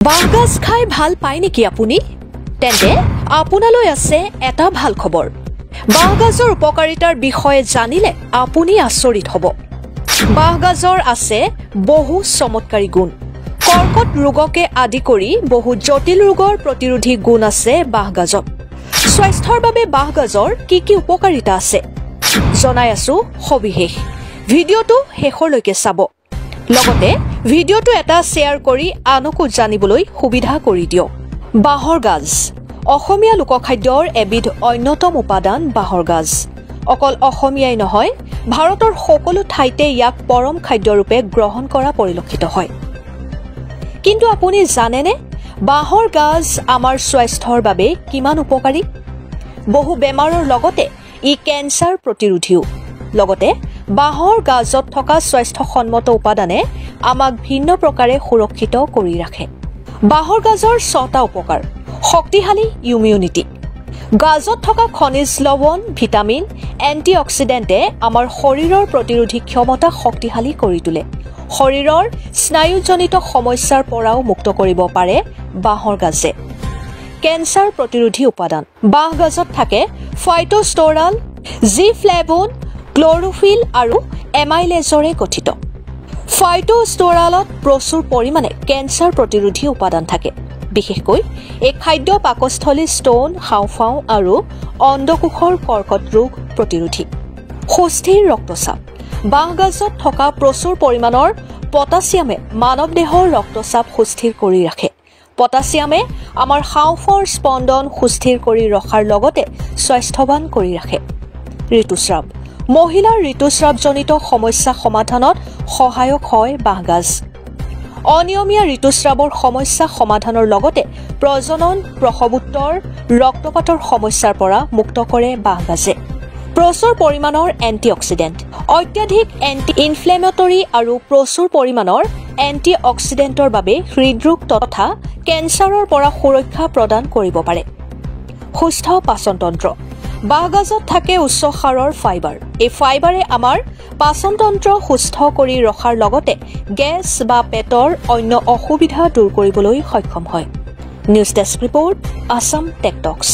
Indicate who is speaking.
Speaker 1: বাঁহগাজ খাই ভাল পায় নেকি আপুনি? তেন্তে আপোনালৈ আছে এটা ভাল খবৰ। বাঁহগাজৰ উপকাৰিতাৰ বিষয়ে জানিলে আপুনি আচৰিত হ'ব। বাঁহগাজৰ আছে বহু চমৎকাৰী গুণ। কৰ্কট ৰোগকে আদি কৰি বহু জটিল ৰোগৰ প্ৰতিৰোধী গুণ আছে বাঁহগাজত। স্বাস্থ্যৰ বাবে বাঁহগাজৰ কি কি উপকাৰিতা আছে জনাই আছো সবিশেষ। ভিডিঅ'টো শেষলৈকে চাব। লগতে ভিডিঅ'টো এটা শ্বেয়াৰ কৰি আনকো জানিবলৈ সুবিধা কৰি দিয়ক। বাঁহৰ গাজ অসমীয়া লোকখাদ্যৰ এবিধ অন্যতম উপাদান বাঁহৰ গাজ। অকল অসমীয়াই নহয়, ভাৰতৰ সকলো ঠাইতে ইয়াক পৰম খাদ্যৰূপে গ্ৰহণ কৰা পৰিলক্ষিত হয়। কিন্তু আপুনি জানেনে বাঁহৰ গাজ আমাৰ স্বাস্থ্যৰ বাবে কিমান উপকাৰী? বহু বেমাৰৰ লগতে ই কেঞ্চাৰ প্ৰতিৰোধীও। লগতে বাঁহৰ গাজত থকা স্বাস্থ্যসন্মত উপাদানে আমাক ভিন্ন প্ৰকাৰে সুৰক্ষিত কৰি ৰাখে। বাঁহৰ গাজৰ 6টা উপকাৰ। শক্তিশালী ইমিউনিটি। গাজত থকা খনিজ লৱণ, ভিটামিন, এণ্টিঅক্সিডেণ্টে আমাৰ শৰীৰৰ প্ৰতিৰোধী ক্ষমতা শক্তিশালী কৰি তোলে। শৰীৰৰ স্নায়ুজনিত সমস্যাৰ পৰাও মুক্ত কৰিব পাৰে বাঁহৰ গাজে। কেঞ্চাৰ প্ৰতিৰোধী উপাদান। বাঁহগাজত থাকে ফাইটোষ্টোৰাল, যি ফ্লেভোন, ক্লৰোফিল আৰু এমাইলেজৰে গঠিত। ফাইটোষ্টোৰালত প্ৰচুৰ পৰিমাণে কেঞ্চাৰ প্ৰতিৰোধী উপাদান থাকে। বিশেষকৈ এই খাদ্য পাকস্থলী ষ্টোন, হাওঁফাওঁ আৰু অণ্ডকোষৰ কৰ্কট ৰোগ প্ৰতিৰোধী। সুস্থিৰ ৰক্তচাপ। বাঁহগাজত থকা প্ৰচুৰ পৰিমাণৰ পটাছিয়ামে মানৱ দেহৰ ৰক্তচাপ সুস্থিৰ কৰি ৰাখে। পটাছিয়ামে আমাৰ হাওঁফাওঁৰ স্পন্দন সুস্থিৰ কৰি ৰখাৰ লগতে স্বাস্থ্যৱান কৰি ৰাখে। ঋতুস্ৰাৱ। মহিলাৰ ঋতুস্ৰাৱজনিত সমস্যা সমাধানত সহায়ক হয় বাঁহগাজ। অনিয়মীয়া ঋতুস্ৰাৱৰ সমস্যা সমাধানৰ লগতে প্ৰজনন, প্ৰসৱোত্তৰ, ৰক্তপাতৰ সমস্যাৰ পৰা মুক্ত কৰে বাঁহগাজে। প্ৰচুৰ পৰিমাণৰ এণ্টিঅক্সিডেণ্ট। অত্যাধিক এণ্টি ইনফ্লেমেটৰী আৰু প্ৰচুৰ পৰিমাণৰ এণ্টিঅক্সিডেণ্টৰ বাবে হৃদৰোগ তথা কেঞ্চাৰৰ পৰা সুৰক্ষা প্ৰদান কৰিব পাৰে। সুস্থ পাচনতন্ত্ৰ। বাঁহগাজত থাকে উচ্চ সাৰৰ ফাইবাৰ। এই ফাইবাৰে আমাৰ পাচনতন্ত্ৰ সুস্থ কৰি ৰখাৰ লগতে গেছ বা পেটৰ অন্য অসুবিধা দূৰ কৰিবলৈ সক্ষম হয়। News desk report, Assam tech টক্স।